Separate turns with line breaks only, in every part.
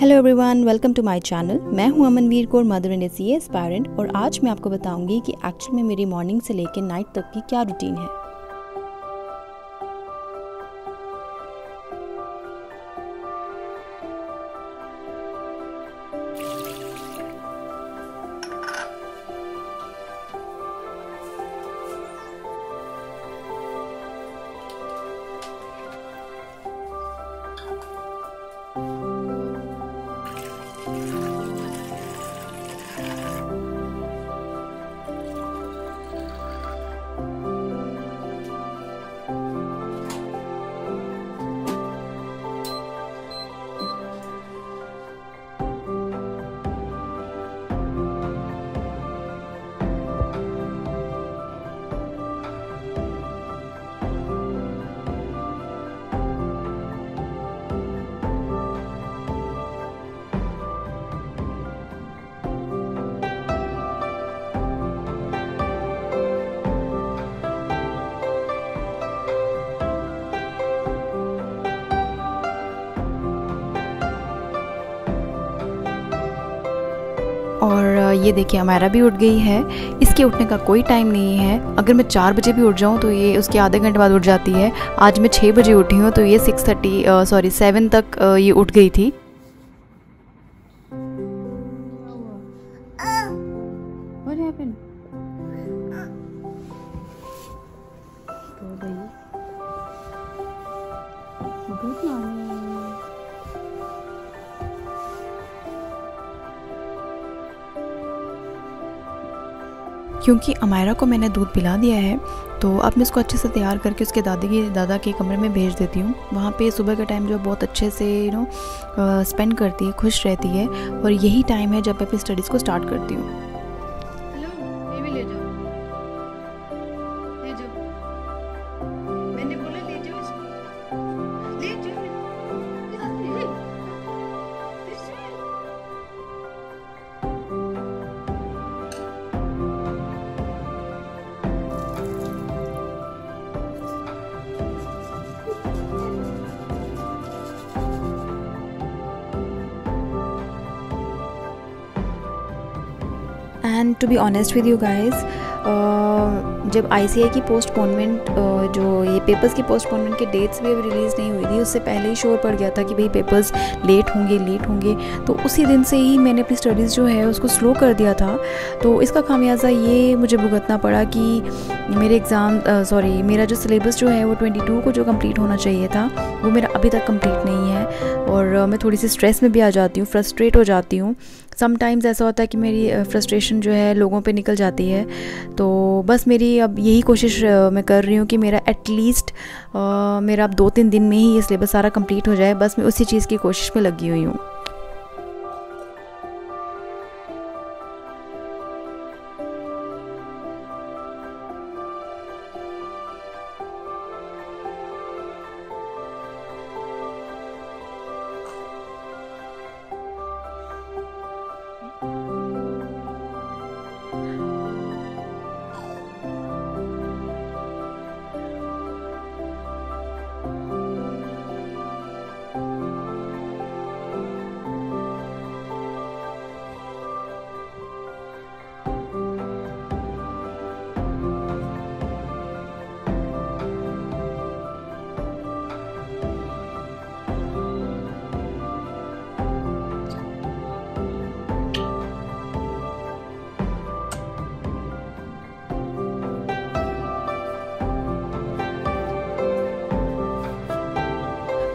Hello everyone, welcome to my channel. मैं हूं Amanveer Kaur, mother and CA aspirant, और आज मैं आपको बताऊंगी कि एक्चुअल में मेरी मॉर्निंग से लेकर नाइट तक की क्या रूटीन है। और ये देखिए अमायरा भी उठ गई है। इसके उठने का कोई टाइम नहीं है। अगर मैं 4 बजे भी उठ जाऊँ तो ये उसके आधे घंटे बाद उठ जाती है। आज मैं 6 बजे उठी हूँ तो ये 7 तक ये उठ गई थी। What happened? Good morning. क्योंकि अमायरा को मैंने दूध पिला दिया है तो अब मैं इसको अच्छे से तैयार करके उसके दादा के कमरे में भेज देती हूँ। वहाँ पे सुबह का टाइम जो बहुत अच्छे से स्पेंड करती है, खुश रहती है, और यही टाइम है जब मैं अपनी स्टडीज़ को स्टार्ट करती हूँ।
हेलो, ये भी ले जाओ, ले जाओ। मैंने बोला ले जाओ इसको, ले जाओ।
And to be honest with you guys, जब आईसीआई की पोस्टपोनमेंट जो ये पेपर्स की पोस्टपोनमेंट की डेट्स भी अभी रिलीज़ नहीं हुई थी, उससे पहले ही शोर पड़ गया था कि भाई पेपर्स लेट होंगे। तो उसी दिन से ही मैंने अपनी स्टडीज़ जो है उसको स्लो कर दिया था। तो इसका खामियाजा ये मुझे भुगतना पड़ा कि मेरा जो सिलेबस जो है वो 22 को जो कंप्लीट होना चाहिए था वो मेरा अभी तक कंप्लीट नहीं है। और मैं थोड़ी सी स्ट्रेस में भी आ जाती हूँ, फ्रस्ट्रेट हो जाती हूँ। समटाइम्स ऐसा होता है कि मेरी फ्रस्ट्रेशन जो है लोगों पे निकल जाती है। तो बस मेरी अब यही कोशिश मैं कर रही हूँ कि मेरा एटलीस्ट मेरा अब 2-3 दिन में ही ये सिलेबस सारा कंप्लीट हो जाए। बस मैं उसी चीज़ की कोशिश में लगी हुई हूँ।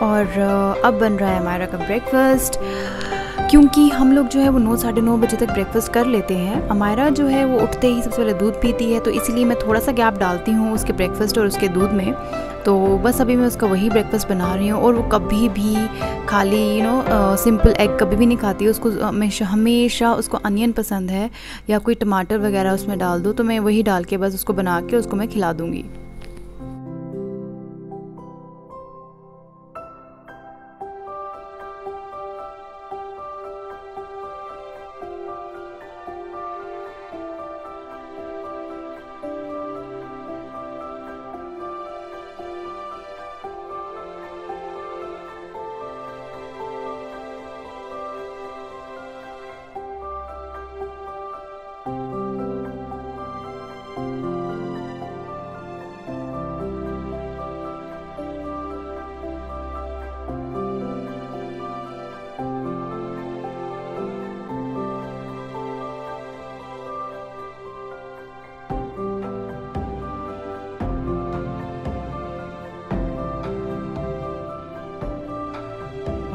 और अब बन रहा है हमारा का ब्रेकफास्ट। क्योंकि हम लोग जो है वो 9-9:30 बजे तक ब्रेकफास्ट कर लेते हैं। अमायरा जो है वो उठते ही सबसे पहले दूध पीती है, तो इसीलिए मैं थोड़ा सा गैप डालती हूँ उसके ब्रेकफास्ट और उसके दूध में। तो बस अभी मैं उसका वही ब्रेकफास्ट बना रही हूँ। और वो कभी भी खाली सिंपल एग कभी भी नहीं खाती है। उसको हमेशा उसको अनियन पसंद है या कोई टमाटर वगैरह उसमें डाल दो तो मैं वही डाल के बस उसको बना के उसको मैं खिला दूँगी।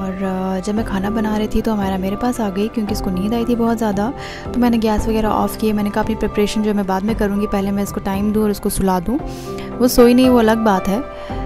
और जब मैं खाना बना रही थी तो हमारा मेरे पास आ गई क्योंकि इसको नींद आई थी बहुत ज़्यादा। तो मैंने गैस वगैरह ऑफ़ किए। मैंने कहा अपनी प्रिपरेशन जो मैं बाद में करूँगी, पहले मैं इसको टाइम दूँ और उसको सुला दूँ। वो सोई नहीं, वो अलग बात है।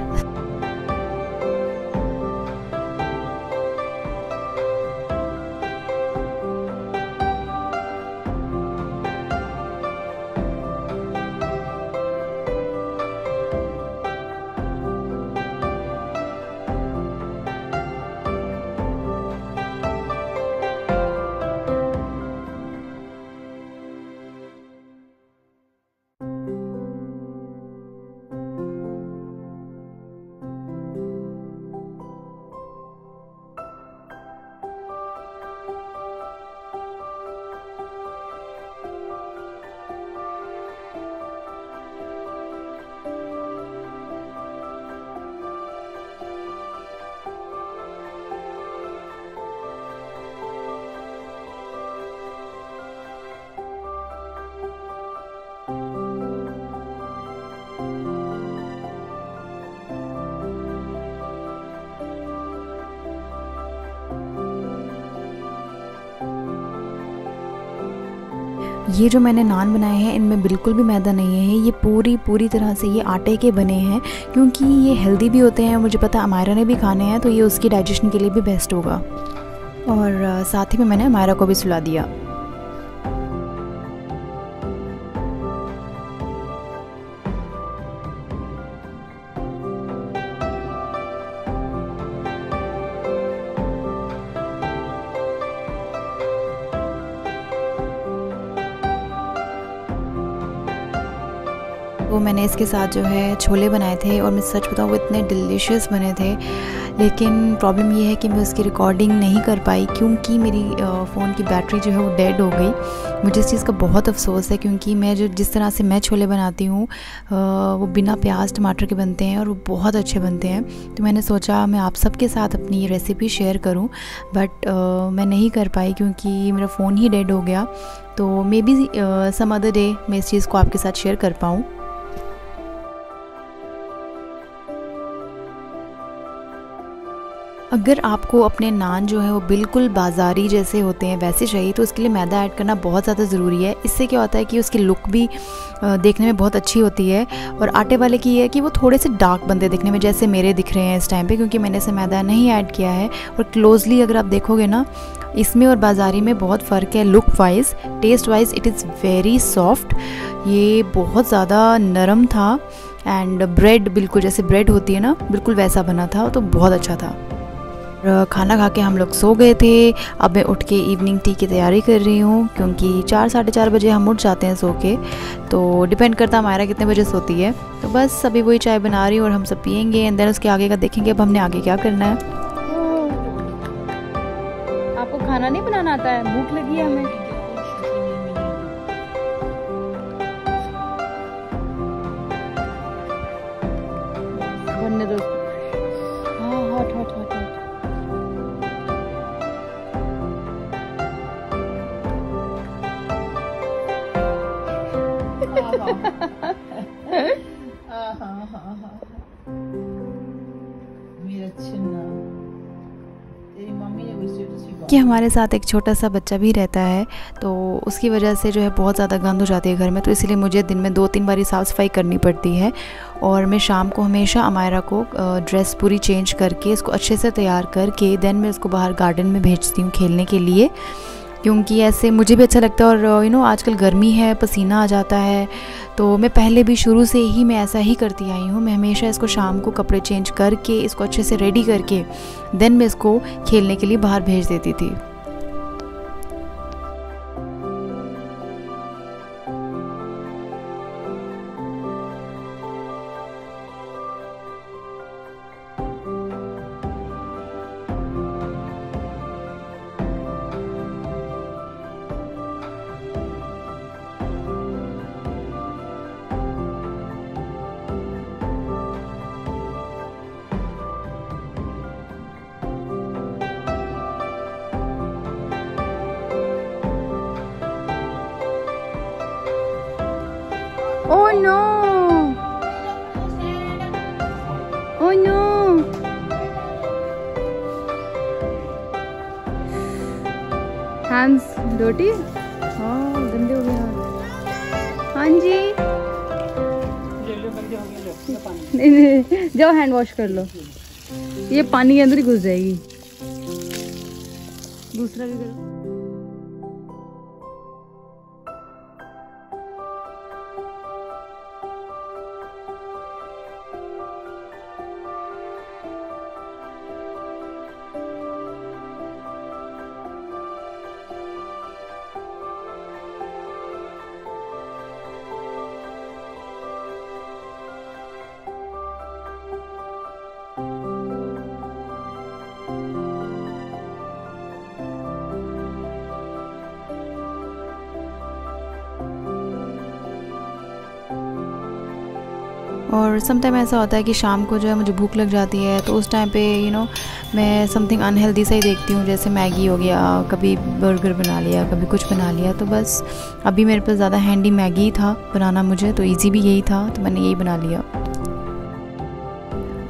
ये जो मैंने नान बनाए हैं इनमें बिल्कुल भी मैदा नहीं है। ये पूरी तरह से ये आटे के बने हैं क्योंकि ये हेल्दी भी होते हैं। मुझे पता है अमायरा ने भी खाने हैं, तो ये उसकी डाइजेशन के लिए भी बेस्ट होगा। और साथ ही में मैंने अमायरा को भी सुला दिया। वो मैंने इसके साथ जो है छोले बनाए थे और मैं सच बताऊँ वो इतने डिलीशियस बने थे। लेकिन प्रॉब्लम ये है कि मैं उसकी रिकॉर्डिंग नहीं कर पाई क्योंकि मेरी फ़ोन की बैटरी जो है वो डेड हो गई। मुझे इस चीज़ का बहुत अफसोस है क्योंकि मैं जिस तरह से मैं छोले बनाती हूँ वो बिना प्याज टमाटर के बनते हैं और वो बहुत अच्छे बनते हैं। तो मैंने सोचा मैं आप सबके साथ अपनी ये रेसिपी शेयर करूँ, बट मैं नहीं कर पाई क्योंकि मेरा फ़ोन ही डेड हो गया। तो maybe some other day मैं इस चीज़ को आपके साथ शेयर कर पाऊँ। अगर आपको अपने नान जो है वो बिल्कुल बाज़ारी जैसे होते हैं वैसे चाहिए तो उसके लिए मैदा ऐड करना बहुत ज़्यादा ज़रूरी है। इससे क्या होता है कि उसकी लुक भी देखने में बहुत अच्छी होती है। और आटे वाले की ये है कि वो थोड़े से डार्क बनते हैं दिखने में, जैसे मेरे दिख रहे हैं इस टाइम पे, क्योंकि मैंने इसे मैदा नहीं ऐड किया है। और क्लोजली अगर आप देखोगे ना, इसमें और बाज़ारी में बहुत फ़र्क है look wise. Taste wise it is very soft. ये बहुत ज़्यादा नरम था एंड ब्रेड बिल्कुल जैसे ब्रेड होती है ना, बिल्कुल वैसा बना था, तो बहुत अच्छा था। खाना खा के हम लोग सो गए थे। अब मैं उठ के इवनिंग टी की तैयारी कर रही हूँ क्योंकि 4 साढ़े 4 बजे हम उठ जाते हैं सो के। तो डिपेंड करता है हमारा कितने बजे सोती है। तो बस अभी वही चाय बना रही हूँ और हम सब पियेंगे एंड देन उसके आगे का देखेंगे अब हमने आगे क्या करना है।
आपको खाना नहीं बनाना आता है? भूख लगी है हमें। बनने दो। हाँ, हॉट हॉट हॉट हॉट।
कि हमारे साथ एक छोटा सा बच्चा भी रहता है, तो उसकी वजह से जो है बहुत ज़्यादा गंद हो जाती है घर में। तो इसीलिए मुझे दिन में 2-3 बारी साफ़ सफाई करनी पड़ती है। और मैं शाम को हमेशा अमायरा को ड्रेस पूरी चेंज करके इसको अच्छे से तैयार करके देन मैं इसको बाहर गार्डन में भेजती हूँ खेलने के लिए, क्योंकि ऐसे मुझे भी अच्छा लगता है। और यू नो आजकल गर्मी है, पसीना आ जाता है, तो मैं पहले भी शुरू से ही मैं ऐसा ही करती आई हूँ। मैं हमेशा इसको शाम को कपड़े चेंज करके इसको अच्छे से रेडी करके देन मैं इसको खेलने के लिए बाहर भेज देती थी।
Oh no! Oh no!
Hands dirty? हाँ गंदे हो गए हाथ। हाँ जी नहीं नहीं जाओ हैंड वॉश कर लो, ये पानी के अंदर ही घुस जाएगी। दूसरा भी करो। और समटाइम ऐसा होता है कि शाम को जो है मुझे भूख लग जाती है, तो उस टाइम पे मैं समथिंग अनहेल्दी सा ही देखती हूँ, जैसे मैगी हो गया, कभी बर्गर बना लिया, कभी कुछ बना लिया। तो बस अभी मेरे पास ज़्यादा हैंडी मैगी ही था बनाना मुझे, तो इजी भी यही था, तो मैंने यही बना लिया।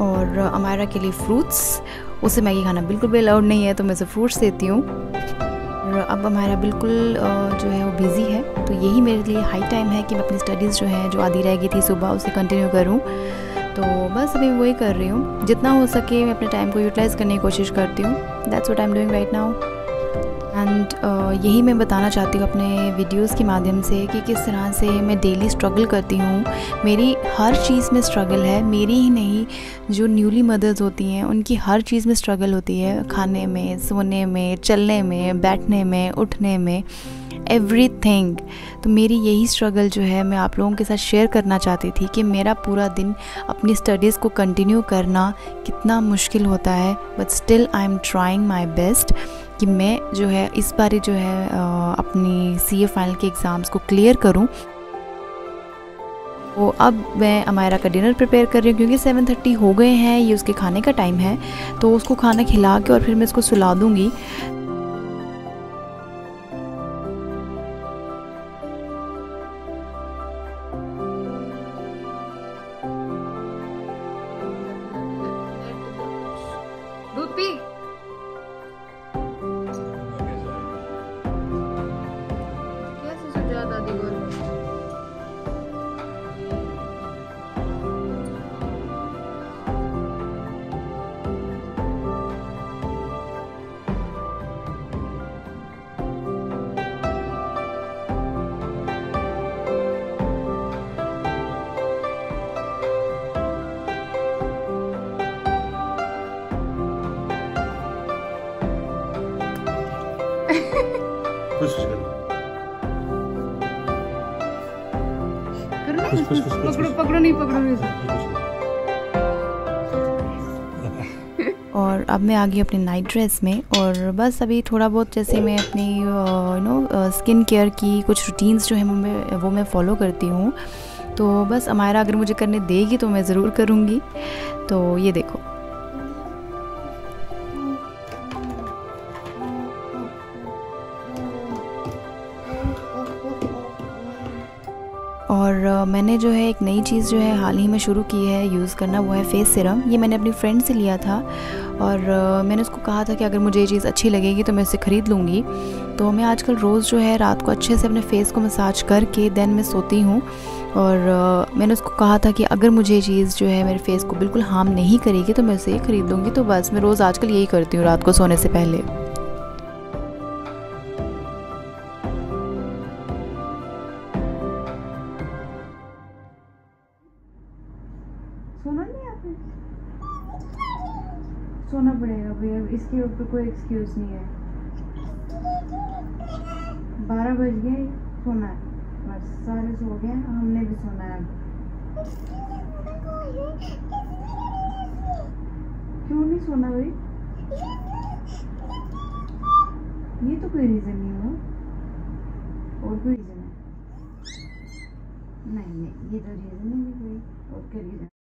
और अमायरा के लिए फ्रूट्स, उसे मैगी खाना बिल्कुल भी अलाउड नहीं है, तो मैं उसे फ्रूट्स देती हूँ। और अब हमारा बिल्कुल जो है वो बिज़ी है, तो यही मेरे लिए हाई टाइम है कि मैं अपनी स्टडीज़ जो है जो आधी रह गई थी सुबह उसे कंटिन्यू करूं। तो बस अभी वही कर रही हूँ, जितना हो सके मैं अपने टाइम को यूटिलाइज़ करने की कोशिश करती हूँ। That's what I am doing right now. And यही मैं बताना चाहती हूँ अपने वीडियोस के माध्यम से कि किस तरह से मैं डेली स्ट्रगल करती हूँ। मेरी हर चीज़ में स्ट्रगल है, मेरी ही नहीं, जो न्यूली मदर्स होती हैं उनकी हर चीज़ में स्ट्रगल होती है, खाने में, सोने में, चलने में, बैठने में, उठने में, एवरीथिंग। तो मेरी यही स्ट्रगल जो है मैं आप लोगों के साथ शेयर करना चाहती थी कि मेरा पूरा दिन अपनी स्टडीज़ को कंटिन्यू करना कितना मुश्किल होता है, but still I am trying my best कि मैं जो है इस बार जो है अपनी CA फाइनल के एग्ज़ाम्स को क्लियर करूं। तो अब मैं अमायरा का डिनर प्रिपेयर कर रही हूँ, क्योंकि 7:30 हो गए हैं, ये उसके खाने का टाइम है, तो उसको खाना खिला के और फिर मैं इसको सुला दूँगी। दूध पी। कैसे सुझा दादी को? पकड़ो नहीं और अब मैं आ गई अपनी नाइट ड्रेस में, और बस अभी थोड़ा बहुत जैसे मैं अपनी स्किन केयर की कुछ रूटीन्स जो है वो मैं फ़ॉलो करती हूँ। तो बस अमायरा अगर मुझे करने देगी तो मैं ज़रूर करूँगी। तो ये देखो, और मैंने जो है एक नई चीज़ जो है हाल ही में शुरू की है यूज़ करना, वो है फेस सीरम। ये मैंने अपनी फ्रेंड से लिया था, और मैंने उसको कहा था कि अगर मुझे ये चीज़ अच्छी लगेगी तो मैं उसे ख़रीद लूँगी। तो मैं आजकल रोज़ जो है रात को अच्छे से अपने फेस को मसाज करके देन मैं सोती हूँ। और मैंने उसको कहा था कि अगर मुझे ये चीज़ जो है मेरे फेस को बिल्कुल हार्म नहीं करेगी तो मैं उसे ख़रीद लूँगी। तो बस मैं रोज़ आजकल यही करती हूँ रात को सोने से पहले। सोना नहीं आपने? सोना पड़ेगा भैया, इसके ऊपर कोई एक्सक्यूज़ नहीं है। 12 बज गए, सोना है बस, सारे सो गए, हमने भी सोना है। क्यों नहीं सोना भाई? ये तो कोई रीज़न नहीं हुआ, और कोई रीज़न है? नहीं, ये तो रीज़न नहीं कोई और क्या रीज़न।